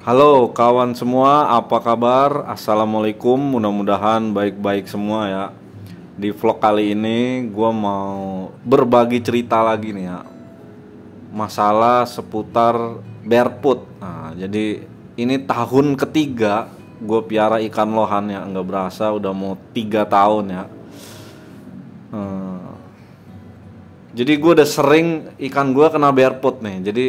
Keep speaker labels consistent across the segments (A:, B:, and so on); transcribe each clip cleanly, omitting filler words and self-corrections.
A: Halo kawan semua, apa kabar? Assalamualaikum, mudah-mudahan baik-baik semua ya. Di vlog kali ini gue mau berbagi cerita lagi nih ya. Masalah seputar barefoot. Nah, jadi ini tahun ketiga gue piara ikan lohan ya. Nggak berasa udah mau 3 tahun ya. Hmm, jadi gue udah sering ikan gue kena barefoot nih. Jadi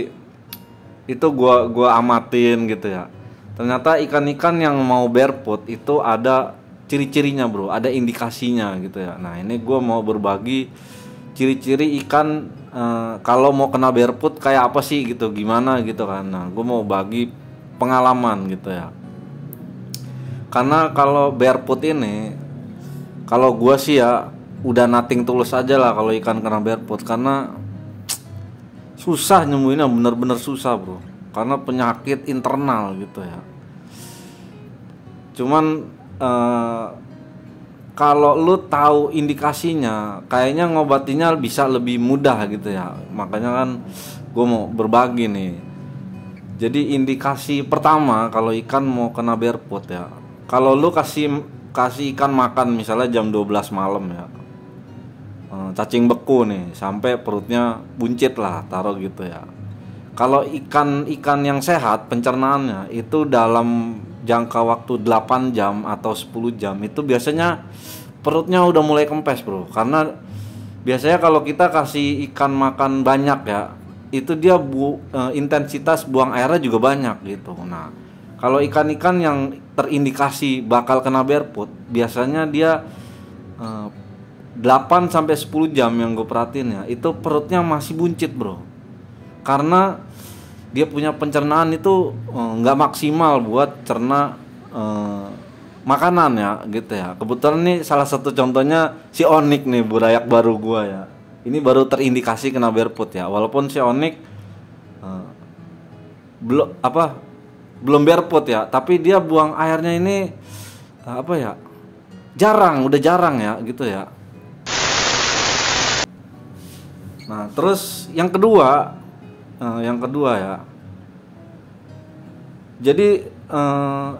A: itu gua amatin gitu ya. Ternyata ikan-ikan yang mau barefoot itu ada ciri-cirinya bro, ada indikasinya gitu ya. Nah ini gua mau berbagi ciri-ciri ikan kalau mau kena barefoot kayak apa sih gitu, gimana gitu kan. Nah gua mau bagi pengalaman gitu ya. Karena kalau barefoot ini, kalau gua sih ya udah nating tulus aja lah kalau ikan kena barefoot, karena susah nyembuhinnya, bener-bener susah bro, karena penyakit internal gitu ya. Cuman eh, kalau lu tahu indikasinya kayaknya ngobatinya bisa lebih mudah gitu ya. Makanya kan gue mau berbagi nih. Jadi indikasi pertama kalau ikan mau kena barefoot ya, kalau lu kasih kasih ikan makan misalnya jam 12 malam ya, cacing beku nih sampai perutnya buncit lah, taruh gitu ya. Kalau ikan-ikan yang sehat pencernaannya itu dalam jangka waktu 8 jam atau 10 jam itu biasanya perutnya udah mulai kempes bro. Karena biasanya kalau kita kasih ikan makan banyak ya, itu dia intensitas buang airnya juga banyak gitu. Nah kalau ikan-ikan yang terindikasi bakal kena barefoot, biasanya dia eh, 8 sampai 10 jam yang gue perhatiin ya, itu perutnya masih buncit bro. Karena dia punya pencernaan itu nggak maksimal buat cerna makanan ya gitu ya. Kebetulan nih salah satu contohnya si Onik nih, burayak baru gua ya. Ini baru terindikasi kena barefoot ya. Walaupun si Onik eh, belum barefoot ya, tapi dia buang airnya ini apa ya? Jarang, udah jarang ya gitu ya. Nah, terus yang kedua ya. Jadi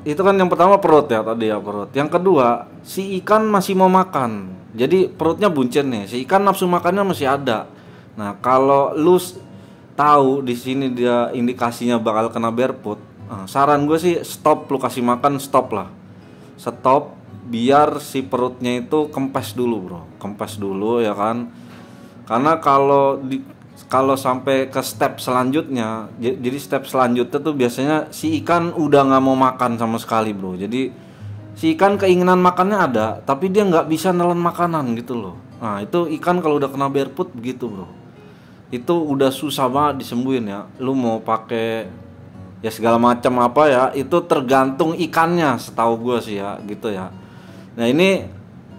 A: itu kan yang pertama perut ya, tadi ya perut. Yang kedua, si ikan masih mau makan. Jadi perutnya buncit nih. Si ikan nafsu makannya masih ada. Nah, kalau lu tahu di sini dia indikasinya bakal kena barefoot, saran gue sih stop, lu kasih makan stop lah. Stop biar si perutnya itu kempes dulu, bro. Kempes dulu ya kan. Karena kalau sampai ke step selanjutnya, jadi step selanjutnya tuh biasanya si ikan udah nggak mau makan sama sekali bro. Jadi si ikan keinginan makannya ada, tapi dia nggak bisa nelen makanan gitu loh. Nah itu ikan kalau udah kena barefoot begitu bro, itu udah susah banget disembuhin ya. Lu mau pakai ya segala macam apa ya, itu tergantung ikannya setahu gue sih ya gitu ya. Nah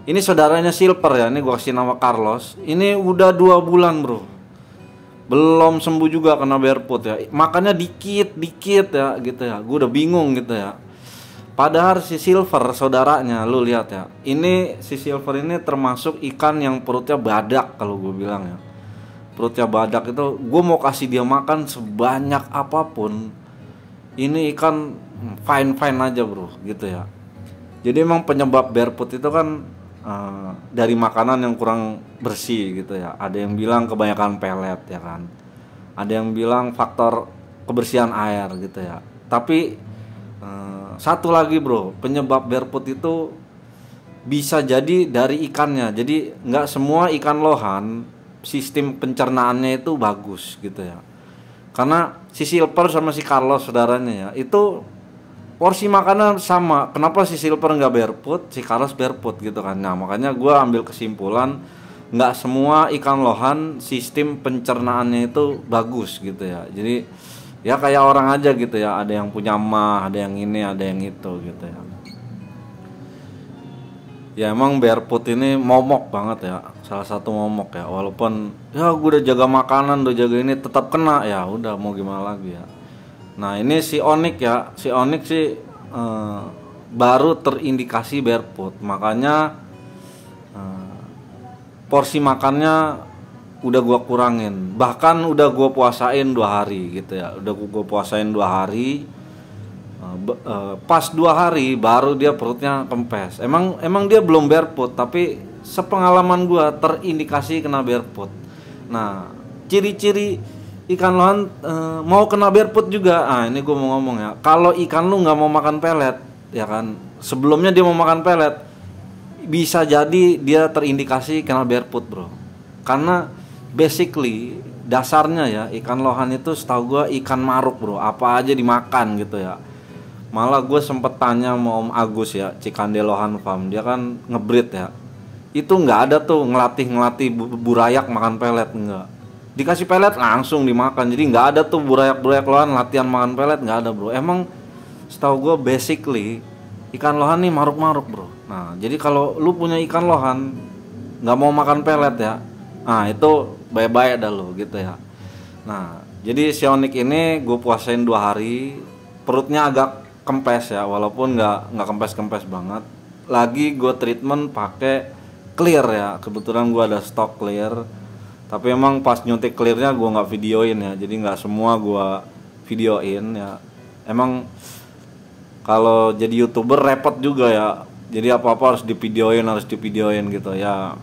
A: ini saudaranya Silver ya, ini gua kasih nama Carlos. Ini udah 2 bulan bro, belum sembuh juga kena barefoot ya. Makannya dikit-dikit ya gitu ya. Gue udah bingung gitu ya. Padahal si Silver saudaranya, lu lihat ya. Ini si Silver ini termasuk ikan yang perutnya badak kalau gue bilang ya. Perutnya badak itu gue mau kasih dia makan sebanyak apapun, ini ikan fine-fine aja bro gitu ya. Jadi emang penyebab barefoot itu kan dari makanan yang kurang bersih gitu ya. Ada yang bilang kebanyakan pelet ya kan. Ada yang bilang faktor kebersihan air gitu ya. Tapi satu lagi bro, penyebab barefoot itu bisa jadi dari ikannya. Jadi nggak semua ikan lohan sistem pencernaannya itu bagus gitu ya. Karena si Silver sama si Carlos saudaranya ya, itu porsi makanan sama. Kenapa si Silver nggak barefoot, si Carlos barefoot gitu kan. Nah makanya gue ambil kesimpulan nggak semua ikan lohan sistem pencernaannya itu bagus gitu ya. Jadi ya kayak orang aja gitu ya, ada yang punya mah, ada yang ini, ada yang itu gitu ya. Ya emang barefoot ini momok banget ya, salah satu momok ya. Walaupun ya gue udah jaga makanan, udah jaga ini, tetap kena ya. Udah mau gimana lagi ya. Nah ini si Onik ya, si Onik sih baru terindikasi barefoot, makanya porsi makannya udah gua kurangin, bahkan udah gua puasain 2 hari gitu ya, udah gua puasain 2 hari. Pas 2 hari baru dia perutnya kempes. Emang dia belum barefoot, tapi sepengalaman gua terindikasi kena barefoot. Nah, ciri-ciri ikan lohan mau kena barefoot juga. Ini gua mau ngomong ya. Kalau ikan lu nggak mau makan pelet, ya kan? Sebelumnya dia mau makan pelet, bisa jadi dia terindikasi kena barefoot, bro. Karena basically dasarnya ya ikan lohan itu setahu gua ikan maruk, bro. Apa aja dimakan gitu ya. Malah gue sempet tanya sama Om Agus ya, Cikande Lohan Farm, dia kan ngebreed ya. Itu nggak ada tuh ngelatih burayak makan pelet, nggak. Dikasih pelet langsung dimakan, jadi nggak ada tuh burayak lohan latihan makan pelet, nggak ada, bro. Emang setahu gue basically ikan lohan nih maruk-maruk, bro. Nah, jadi kalau lu punya ikan lohan nggak mau makan pelet ya, nah itu bye-bye dah lo gitu ya. Nah, jadi si Onyx ini gue puasain 2 hari, perutnya agak kempes ya, walaupun nggak kempes banget. Lagi gue treatment pakai clear ya, kebetulan gue ada stok clear. Tapi emang pas nyuntik clearnya gue nggak videoin ya, jadi nggak semua gue videoin ya. Emang kalau jadi youtuber repot juga ya, jadi apa harus divideoin gitu ya.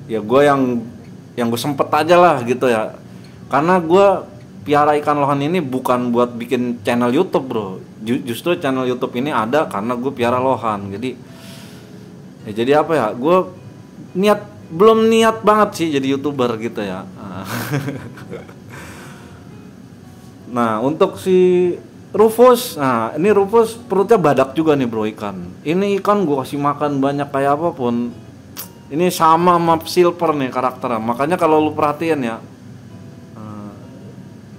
A: Ya gue yang gue sempet aja lah gitu ya, karena gue piara ikan lohan ini bukan buat bikin channel YouTube, bro. Justru channel YouTube ini ada karena gue piara lohan. Jadi apa ya? Gue belum niat banget sih jadi YouTuber gitu ya. Nah, untuk si Rufus, nah ini Rufus perutnya badak juga nih, bro, ikan. Ini ikan gue kasih makan banyak kayak apapun. Ini sama silver nih karakternya. Makanya kalau lu perhatiin ya,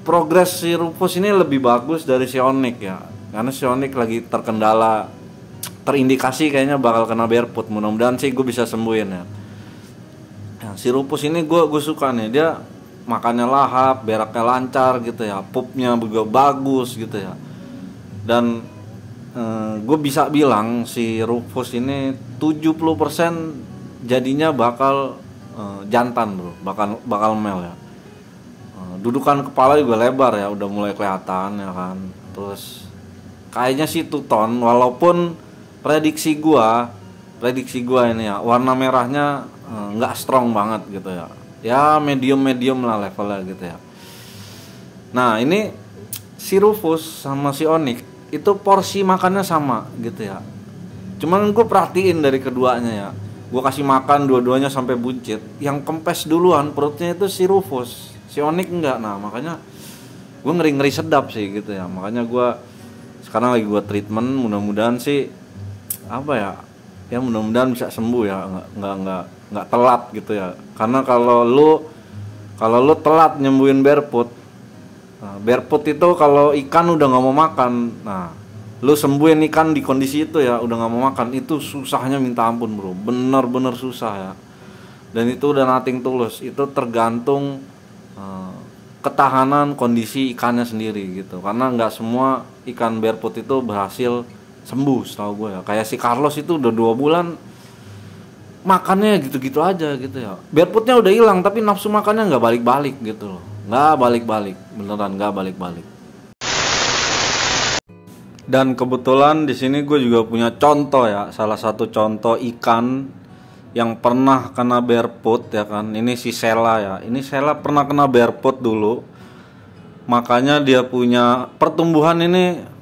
A: progres si Rufus ini lebih bagus dari si Onyx ya, karena si Onyx lagi terindikasi kayaknya bakal kena barefoot. Mudah-mudahan sih gue bisa sembuhin ya. Nah, si Rufus ini gue suka nih, dia makannya lahap, beraknya lancar gitu ya, pupnya juga bagus gitu ya. Dan gue bisa bilang si Rufus ini 70% jadinya bakal jantan, bro, bakal male ya. Dudukan kepala juga lebar ya, udah mulai kelihatan ya kan. Terus kayaknya sih tuton, walaupun prediksi gua ini ya, warna merahnya nggak strong banget gitu ya. Ya medium lah levelnya gitu ya. Nah, ini si Rufus sama si Onyx itu porsi makannya sama gitu ya. Cuman gue perhatiin dari keduanya ya, gue kasih makan dua-duanya sampai buncit. Yang kempes duluan perutnya itu si Rufus, si Onyx enggak. Nah, makanya gue ngeri sedap sih gitu ya. Makanya gue sekarang lagi gue treatment, mudah-mudahan sih apa ya mudah-mudahan bisa sembuh ya, nggak telat gitu ya. Karena kalau lu telat nyembuhin barefoot, barefoot itu kalau ikan udah nggak mau makan, nah lu sembuhin ikan di kondisi itu ya udah nggak mau makan, itu susahnya minta ampun, bro, bener-bener susah ya. Dan itu udah nothing tulus, itu tergantung ketahanan kondisi ikannya sendiri gitu. Karena nggak semua ikan barefoot itu berhasil sembuh setahu gue ya. Kayak si Carlos itu udah 2 bulan makannya gitu-gitu aja gitu ya. Barefootnya udah hilang tapi nafsu makannya nggak balik-balik gitu loh. Nggak balik-balik, beneran nggak balik-balik. Dan kebetulan di sini gue juga punya contoh ya, salah satu contoh ikan yang pernah kena barefoot ya kan. Ini si Sela ya. Ini Sela pernah kena barefoot dulu. Makanya dia punya pertumbuhan ini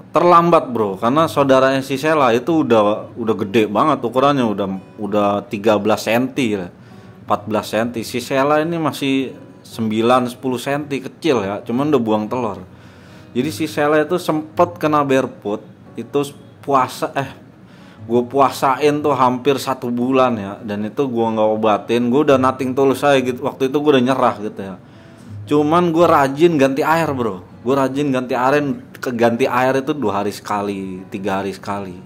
A: terlambat, bro, karena saudaranya si Sela itu udah gede banget ukurannya, udah 13 cm ya, 14 cm. Si Sela ini masih 9-10 cm, kecil ya, cuman udah buang telur. Jadi si Sela itu sempet kena barefoot, itu gue puasain tuh hampir 1 bulan ya, dan itu gue nggak obatin, gue udah nothing tulus aja gitu. Waktu itu gue udah nyerah gitu ya. Cuman gue rajin ganti air, bro. Gue rajin ganti air itu 2 hari sekali, 3 hari sekali.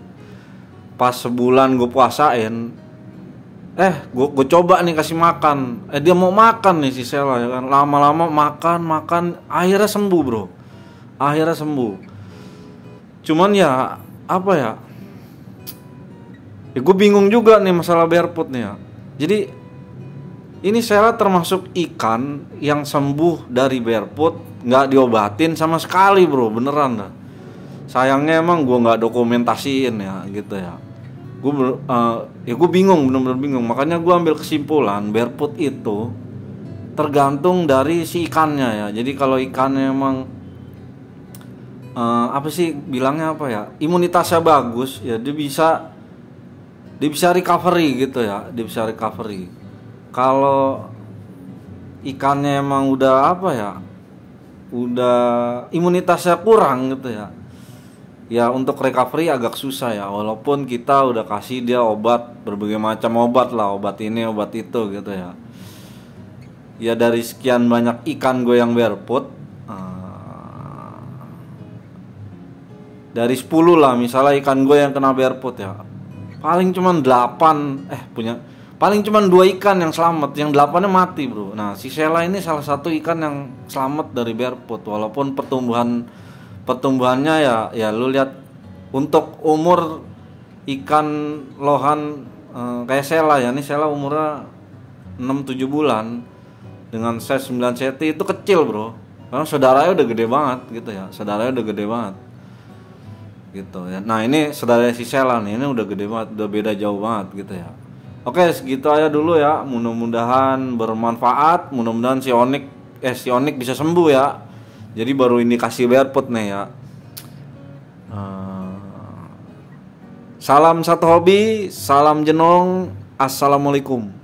A: Pas sebulan gue puasain, gue coba nih kasih makan. Dia mau makan nih si Sela ya kan. Lama-lama makan, akhirnya sembuh, bro. Akhirnya sembuh. Cuman ya apa ya? Ya gue bingung juga nih masalah barefoot nih ya. Jadi Ini Sheila termasuk ikan yang sembuh dari barefoot, nggak diobatin sama sekali bro, beneran dah. Sayangnya emang gue nggak dokumentasiin ya gitu ya. Gue bingung, bener-bener bingung. Makanya gue ambil kesimpulan barefoot itu tergantung dari si ikannya ya. Jadi kalau ikannya emang apa sih bilangnya apa ya, imunitasnya bagus ya, dia bisa recovery gitu ya, dia bisa recovery. Kalau ikannya emang udah apa ya, udah imunitasnya kurang gitu ya, ya untuk recovery agak susah ya. Walaupun kita udah kasih dia obat, berbagai macam obat lah, obat ini obat itu gitu ya. Ya dari sekian banyak ikan gue yang barefoot, dari 10 lah misalnya ikan gue yang kena barefoot ya, paling cuman 8 paling cuman 2 ikan yang selamat, yang 8-nya mati bro. Nah si Sheila ini salah satu ikan yang selamat dari barefoot. Walaupun pertumbuhannya ya lu lihat, untuk umur ikan lohan kayak Sheila ya, ini Sheila umurnya 6-7 bulan dengan size 9 cm itu kecil bro, karena saudaranya udah gede banget gitu ya, saudaranya udah gede banget gitu ya. Nah ini saudara si Sheila nih, ini udah gede banget, udah beda jauh banget gitu ya. Oke, segitu aja dulu ya, mudah-mudahan bermanfaat, mudah-mudahan si Onyx bisa sembuh ya. Jadi baru ini kasih barefoot nih ya. Salam satu hobi, salam jenong, assalamualaikum.